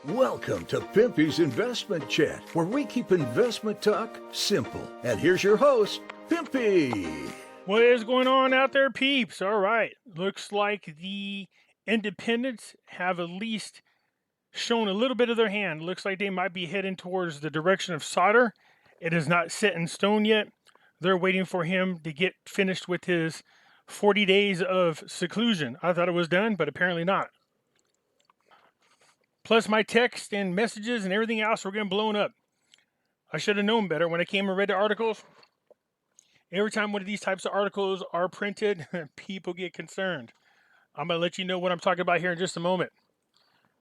Welcome to Pimpy's Investment Chat, where we keep investment talk simple. And here's your host, Pimpy. What is going on out there, peeps? All right. Looks like the independents have at least shown a little bit of their hand. Looks like they might be heading towards the direction of Sauter. It is not set in stone yet. They're waiting for him to get finished with his 40 days of seclusion. I thought it was done, but apparently not. Plus, my text and messages and everything else were getting blown up. I should have known better when I came and read the articles. Every time one of these types of articles are printed, people get concerned. I'm going to let you know what I'm talking about here in just a moment.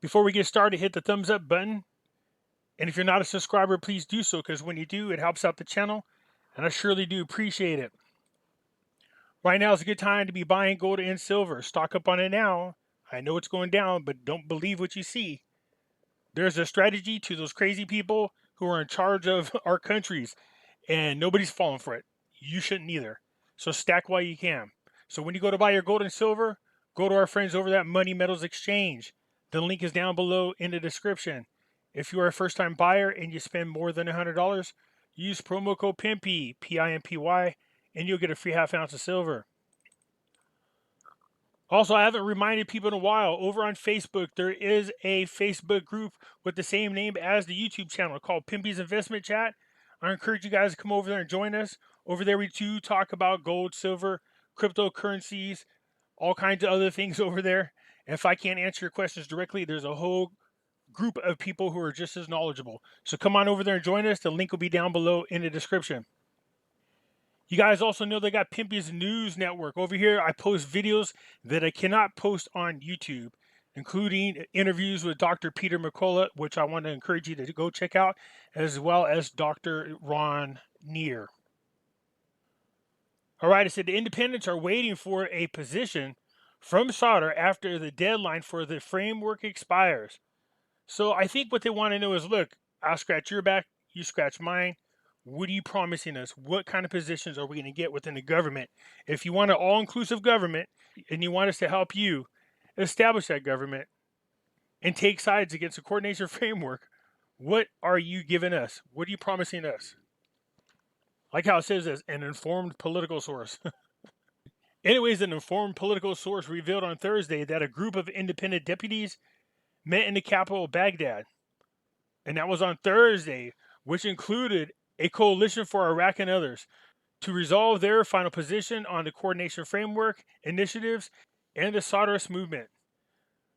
Before we get started, hit the thumbs up button. And if you're not a subscriber, please do so, because when you do, it helps out the channel, and I surely do appreciate it. Right now is a good time to be buying gold and silver. Stock up on it now. I know it's going down, but don't believe what you see. There's a strategy to those crazy people who are in charge of our countries, and nobody's falling for it. You shouldn't either. So stack while you can. So when you go to buy your gold and silver, go to our friends over at Money Metals Exchange. The link is down below in the description. If you are a first-time buyer and you spend more than $100, use promo code Pimpy, P-I-M-P-Y, and you'll get a free half ounce of silver. Also, I haven't reminded people in a while, over on Facebook, there is a Facebook group with the same name as the YouTube channel called Pimpy's Investment Chat. I encourage you guys to come over there and join us. Over there, we do talk about gold, silver, cryptocurrencies, all kinds of other things over there. And if I can't answer your questions directly, there's a whole group of people who are just as knowledgeable. So come on over there and join us. The link will be down below in the description. You guys also know they got Pimpy's News Network. Over here, I post videos that I cannot post on YouTube, including interviews with Dr. Peter McCullough, which I want to encourage you to go check out, as well as Dr. Ron Neer. All right, I said the independents are waiting for a position from Sauter after the deadline for the framework expires. So I think what they want to know is, look, I'll scratch your back, you scratch mine. What are you promising us? What kind of positions are we going to get within the government? If you want an all-inclusive government and you want us to help you establish that government and take sides against the coordination framework, what are you giving us? What are you promising us? Like how it says as an informed political source. Anyways, an informed political source revealed on Thursday that a group of independent deputies met in the capital of Baghdad. And that was on Thursday, which included a coalition for Iraq and others, to resolve their final position on the coordination framework, initiatives, and the Sauterist movement.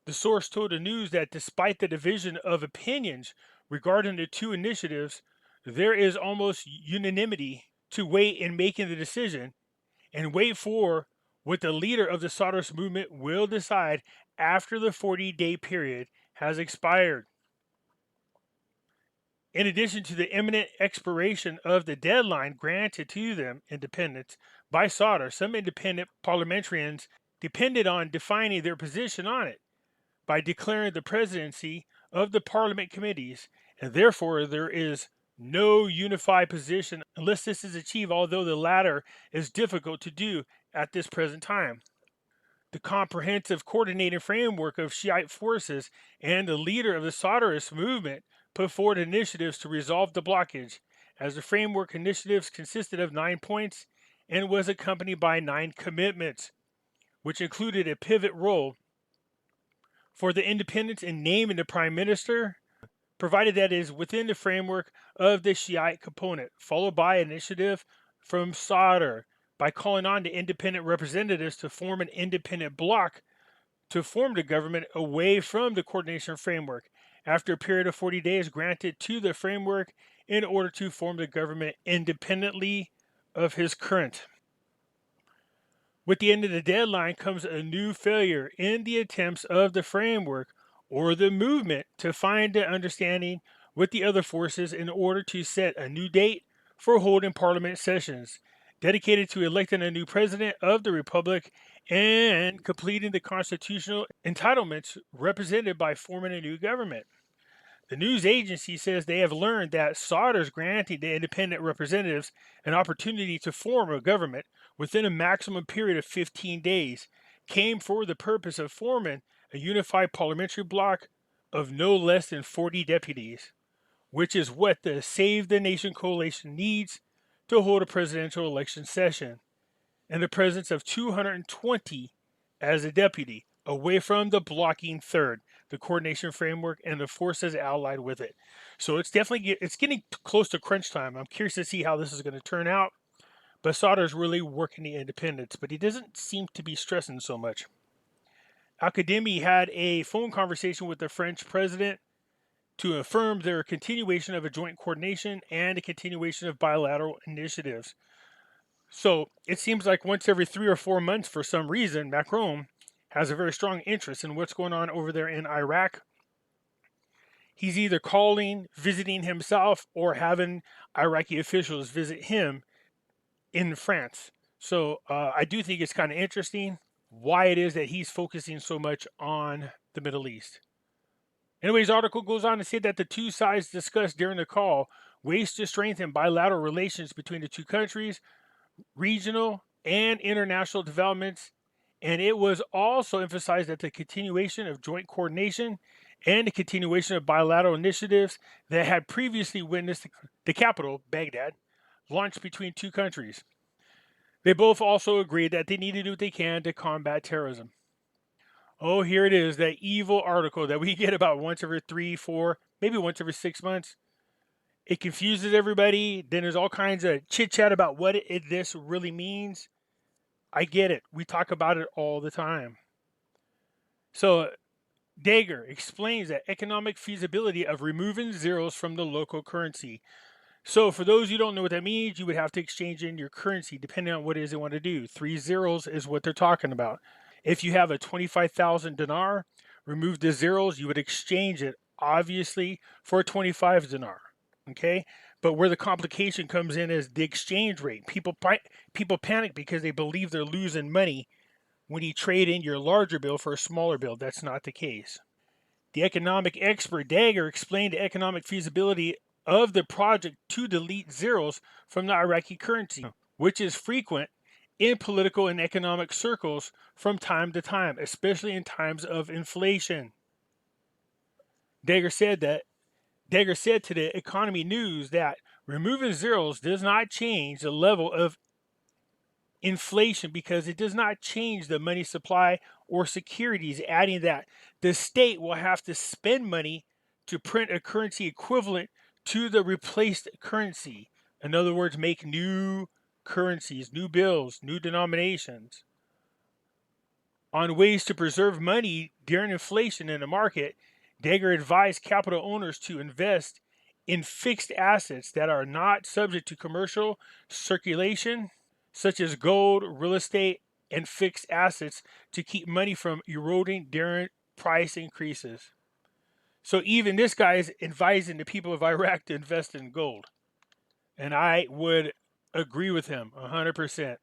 The source told the news that despite the division of opinions regarding the two initiatives, there is almost unanimity to wait in making the decision and wait for what the leader of the Sauterist movement will decide after the 40-day period has expired. In addition to the imminent expiration of the deadline granted to them, independents, by Sauter, some independent parliamentarians depended on defining their position on it by declaring the presidency of the parliament committees, and therefore there is no unified position unless this is achieved, although the latter is difficult to do at this present time. The comprehensive coordinating framework of Shiite forces and the leader of the Sauterist movement put forward initiatives to resolve the blockage, as the framework initiatives consisted of 9 points and was accompanied by 9 commitments, which included a pivot role for the independents in naming the prime minister, provided that is within the framework of the Shiite component, followed by an initiative from Sauter by calling on the independent representatives to form an independent bloc to form the government away from the coordination framework after a period of 40 days granted to the framework in order to form the government independently of his current. With the end of the deadline comes a new failure in the attempts of the framework or the movement to find an understanding with the other forces in order to set a new date for holding parliament sessions dedicated to electing a new president of the republic and completing the constitutional entitlements represented by forming a new government. The news agency says they have learned that Sauter's granting the independent representatives an opportunity to form a government within a maximum period of 15 days came for the purpose of forming a unified parliamentary bloc of no less than 40 deputies, which is what the Save the Nation coalition needs to hold a presidential election session, and the presence of 220 as a deputy, away from the blocking third, the coordination framework, and the forces allied with it. So it's getting close to crunch time. I'm curious to see how this is going to turn out. But Sauter's really working the independents, but he doesn't seem to be stressing so much. Academy had a phone conversation with the French president to affirm their continuation of a joint coordination and a continuation of bilateral initiatives. So it seems like once every 3 or 4 months, for some reason, Macron has a very strong interest in what's going on over there in Iraq. He's either calling, visiting himself, or having Iraqi officials visit him in France. So I do think it's kind of interesting why it is that he's focusing so much on the Middle East. Anyways, the article goes on to say that the two sides discussed during the call ways to strengthen bilateral relations between the two countries, regional and international developments, and it was also emphasized that the continuation of joint coordination and the continuation of bilateral initiatives that had previously witnessed the capital, Baghdad, launched between two countries. They both also agreed that they need to do what they can to combat terrorism. Oh, here it is, that evil article that we get about once every 3, 4, maybe once every 6 months. It confuses everybody. Then there's all kinds of chit-chat about what this really means. I get it. We talk about it all the time. So Dagger explains the economic feasibility of removing zeros from the local currency. So for those who don't know what that means, you would have to exchange in your currency depending on what it is they want to do. 3 zeros is what they're talking about. If you have a 25,000 dinar, remove the zeros, you would exchange it, obviously, for a 25 dinar. Okay? But where the complication comes in is the exchange rate. People panic because they believe they're losing money when you trade in your larger bill for a smaller bill. That's not the case. The economic expert Dagger explained the economic feasibility of the project to delete zeros from the Iraqi currency, which is frequent in political and economic circles from time to time, especially in times of inflation. Dagger said to the Economy News that removing zeros does not change the level of inflation because it does not change the money supply or securities, adding that the state will have to spend money to print a currency equivalent to the replaced currency. In other words, make new currencies, new bills, new denominations. On ways to preserve money during inflation in the market, Dagger advised capital owners to invest in fixed assets that are not subject to commercial circulation, such as gold, real estate, and fixed assets to keep money from eroding during price increases. So even this guy is advising the people of Iraq to invest in gold. And I would agree with him 100%.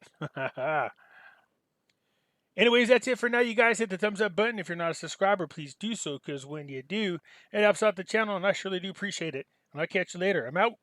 Anyways, that's it for now. You guys hit the thumbs up button. If you're not a subscriber, please do so, because when you do, it helps out the channel, and I surely do appreciate it. And I'll catch you later. I'm out.